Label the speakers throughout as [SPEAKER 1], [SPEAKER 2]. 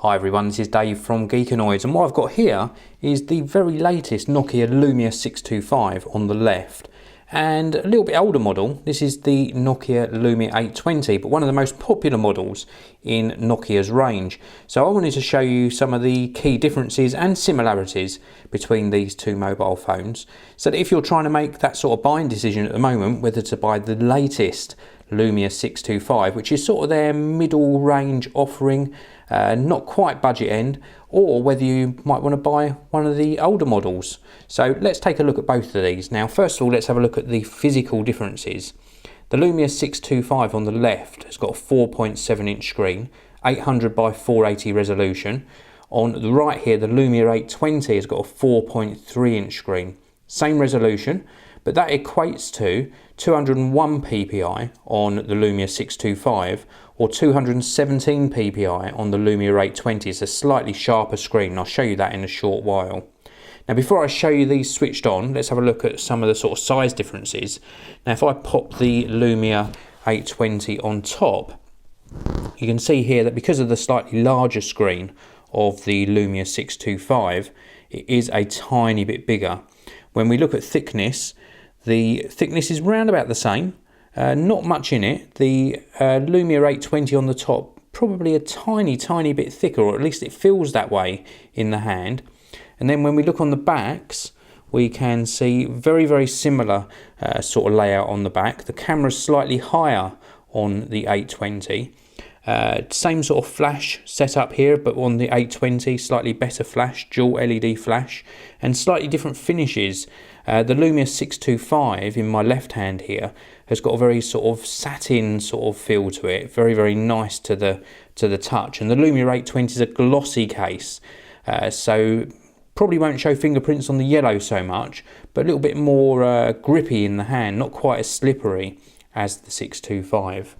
[SPEAKER 1] Hi everyone, this is Dave from Geekanoids, and what I've got here is the very latest Nokia Lumia 625 on the left, and a little bit older model. This is the Nokia Lumia 820, but one of the most popular models in Nokia's range. So I wanted to show you some of the key differences and similarities between these two mobile phones, so that if you're trying to make that sort of buying decision at the moment, whether to buy the latest Lumia 625, which is sort of their middle range offering, not quite budget end, or whether you might want to buy one of the older models. So let's take a look at both of these. Now first of all, let's have a look at the physical differences. The Lumia 625 on the left has got a 4.7 inch screen, 800 by 480 resolution. On the right here, the Lumia 820 has got a 4.3 inch screen, same resolution, but that equates to 201 ppi on the Lumia 625 or 217 ppi on the Lumia 820. It's a slightly sharper screen, and I'll show you that in a short while. Now before I show you these switched on, let's have a look at some of the sort of size differences. Now if I pop the Lumia 820 on top, you can see here that because of the slightly larger screen of the Lumia 625, it is a tiny bit bigger. When we look at thickness, the thickness is round about the same, not much in it. The Lumia 820 on the top, probably a tiny bit thicker, or at least it feels that way in the hand. And then when we look on the backs, we can see very similar sort of layout on the back. The camera's slightly higher on the 820. Same sort of flash setup here, but on the 820, slightly better flash, dual LED flash, and slightly different finishes. The Lumia 625 in my left hand here has got a very sort of satin sort of feel to it, very nice to the touch. And the Lumia 820 is a glossy case, so probably won't show fingerprints on the yellow so much, but a little bit more grippy in the hand, not quite as slippery as the 625.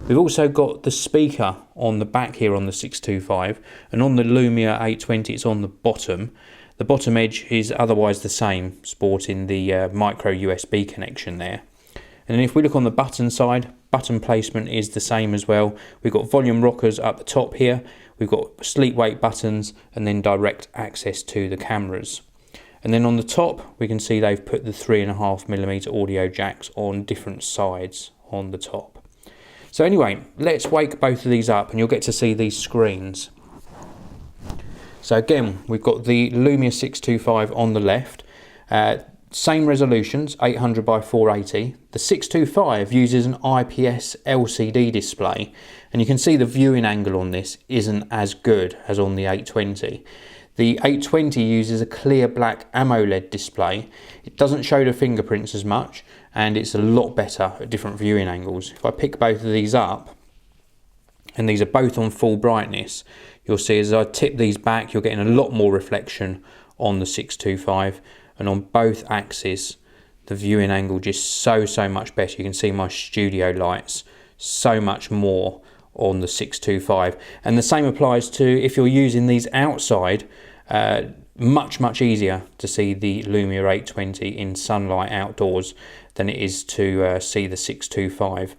[SPEAKER 1] We've also got the speaker on the back here on the 625, and on the Lumia 820 it's on the bottom. The bottom edge is otherwise the same, sporting the micro USB connection there. And then if we look on the button side, button placement is the same as well. We've got volume rockers up the top here, we've got sleep wake buttons, and then direct access to the cameras. And then on the top we can see they've put the 3.5mm audio jacks on different sides on the top. So anyway, let's wake both of these up and you'll get to see these screens. So again, we've got the Lumia 625 on the left, same resolutions, 800 by 480. The 625 uses an IPS LCD display, and you can see the viewing angle on this isn't as good as on the 820. The 820 uses a clear black AMOLED display. It doesn't show the fingerprints as much, and it's a lot better at different viewing angles. If I pick both of these up, and these are both on full brightness, you'll see as I tip these back, you're getting a lot more reflection on the 625, and on both axes, the viewing angle just so much better. You can see my studio lights so much more on the 625, and the same applies to if you're using these outside. Much easier to see the Lumia 820 in sunlight outdoors than it is to see the 625.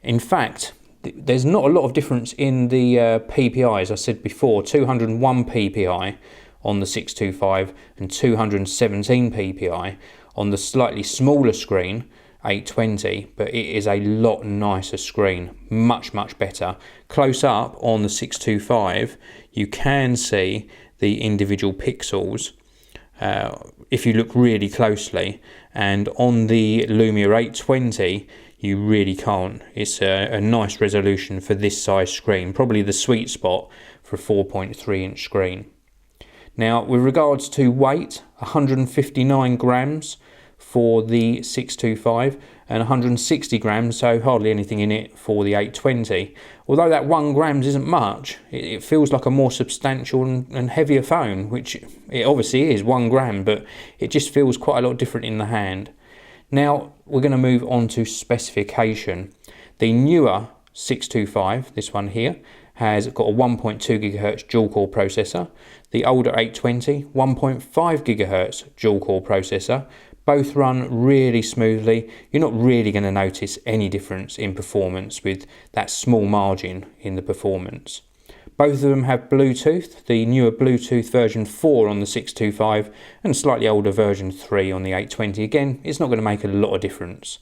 [SPEAKER 1] In fact, there's not a lot of difference in the PPI. As I said before, 201 ppi on the 625 and 217 ppi on the slightly smaller screen 820, but it is a lot nicer screen, much better. Close up on the 625 you can see the individual pixels if you look really closely, and on the Lumia 820 you really can't. It's a nice resolution for this size screen, probably the sweet spot for a 4.3 inch screen. Now with regards to weight, 159 grams for the 625 and 160 grams, so hardly anything in it for the 820. Although that 1 grams isn't much, it feels like a more substantial and heavier phone, which it obviously is, 1 gram, but it just feels quite a lot different in the hand. Now we're going to move on to specification. The newer 625, this one here, has got a 1.2 GHz dual-core processor. The older 820, 1.5 GHz dual-core processor. Both run really smoothly. You're not really going to notice any difference in performance with that small margin in the performance. Both of them have Bluetooth, the newer Bluetooth version 4 on the 625 and slightly older version 3 on the 820. Again, it's not going to make a lot of difference.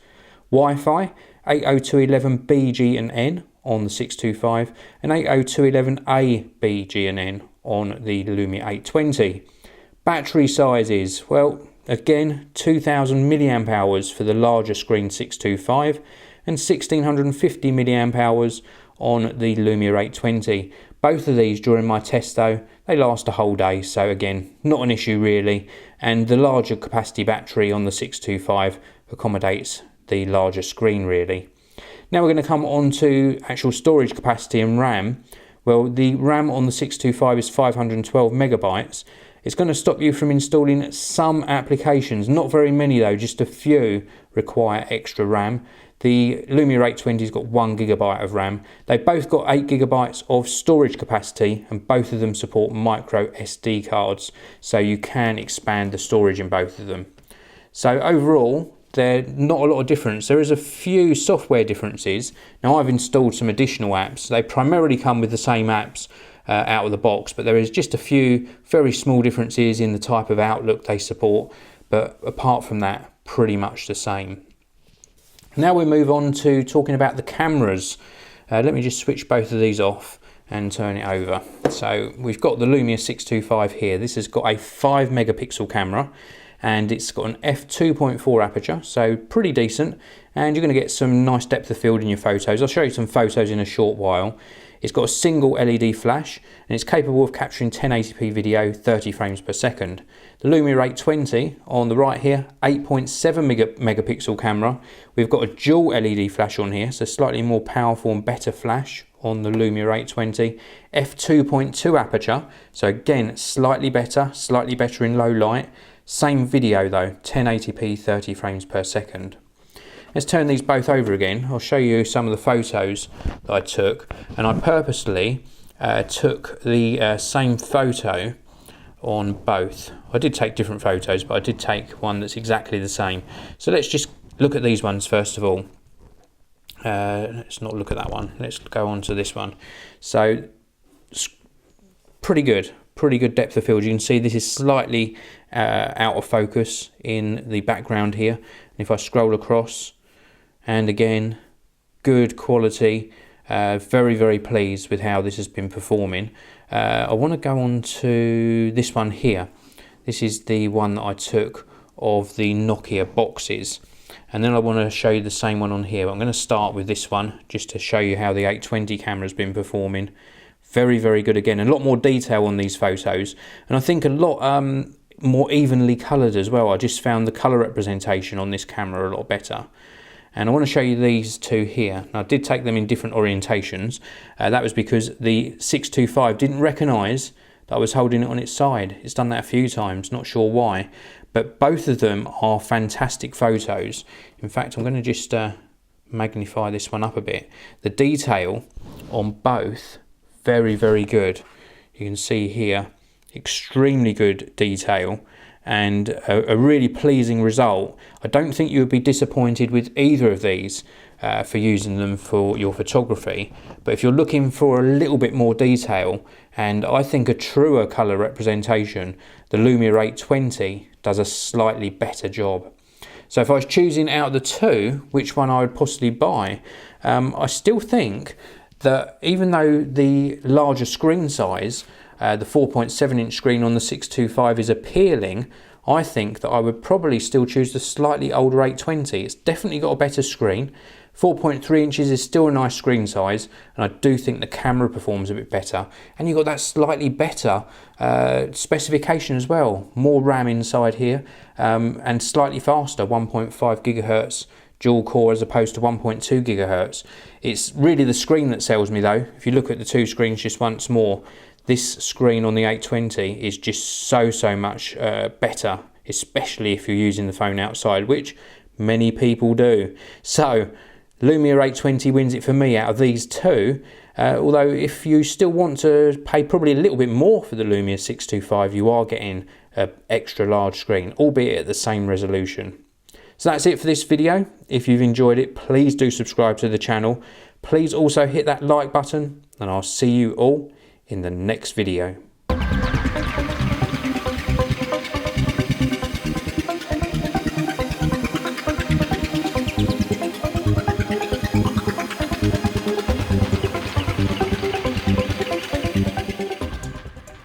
[SPEAKER 1] Wi-Fi, 802.11b, G and N on the 625 and 802.11a, B, G and N on the Lumia 820. Battery sizes, well, again, 2000 milliamp hours for the larger screen 625 and 1650 milliamp hours on the Lumia 820. Both of these during my test though, they last a whole day, so again, not an issue really, and the larger capacity battery on the 625 accommodates the larger screen really. Now we're going to come on to actual storage capacity and RAM. Well, the RAM on the 625 is 512 megabytes. It's going to stop you from installing some applications, not very many though, just a few require extra RAM. The Lumia 820's got 1 gigabyte of RAM. They've both got 8 gigabytes of storage capacity and both of them support micro SD cards, so you can expand the storage in both of them. So overall, they're not a lot of difference. There is a few software differences. Now I've installed some additional apps. They primarily come with the same apps out of the box, but there is just a few very small differences in the type of Outlook they support, but apart from that, pretty much the same. Now we move on to talking about the cameras. Let me just switch both of these off and turn it over. So we've got the Lumia 625 here. This has got a 5 megapixel camera and it's got an f2.4 aperture, so pretty decent, and you're going to get some nice depth of field in your photos. I'll show you some photos in a short while. It's got a single LED flash and it's capable of capturing 1080p video 30 frames per second. The Lumia 820 on the right here, 8.7 megapixel camera. We've got a dual LED flash on here, so slightly more powerful and better flash on the Lumia 820. f2.2 aperture, so again slightly better in low light. Same video though, 1080p 30 frames per second. Let's turn these both over again. I'll show you some of the photos that I took, and I purposely took the same photo on both. I did take different photos, but I did take one that's exactly the same. So let's just look at these ones first of all. Let's not look at that one. Let's go on to this one. So pretty good depth of field. You can see this is slightly out of focus in the background here. And if I scroll across, and again, good quality. Very pleased with how this has been performing. I want to go on to this one here. This is the one that I took of the Nokia boxes, and then I want to show you the same one on here. But I'm going to start with this one just to show you how the 820 camera has been performing. Very good again, and a lot more detail on these photos, and I think a lot more evenly coloured as well. I just found the colour representation on this camera a lot better. And I want to show you these two here. Now, I did take them in different orientations. That was because the 625 didn't recognise that I was holding it on its side. It's done that a few times, not sure why. But both of them are fantastic photos. In fact, I'm going to just magnify this one up a bit. The detail on both, very good. You can see here, extremely good detail. And a really pleasing result. I don't think you would be disappointed with either of these for using them for your photography, but if you're looking for a little bit more detail and I think a truer colour representation, the Lumia 820 does a slightly better job. So if I was choosing out of the two which one I would possibly buy, I still think that even though the larger screen size, the 4.7 inch screen on the 625 is appealing, I think that I would probably still choose the slightly older 820. It's definitely got a better screen. 4.3 inches is still a nice screen size, and I do think the camera performs a bit better. And you've got that slightly better specification as well. More RAM inside here, and slightly faster, 1.5 gigahertz dual core as opposed to 1.2 gigahertz. It's really the screen that sells me though. If you look at the two screens just once more, this screen on the 820 is just so much better, especially if you're using the phone outside, which many people do. So Lumia 820 wins it for me out of these two, although if you still want to pay probably a little bit more for the Lumia 625, you are getting an extra large screen, albeit at the same resolution. So that's it for this video. If you've enjoyed it, please do subscribe to the channel. Please also hit that like button, and I'll see you all in the next video.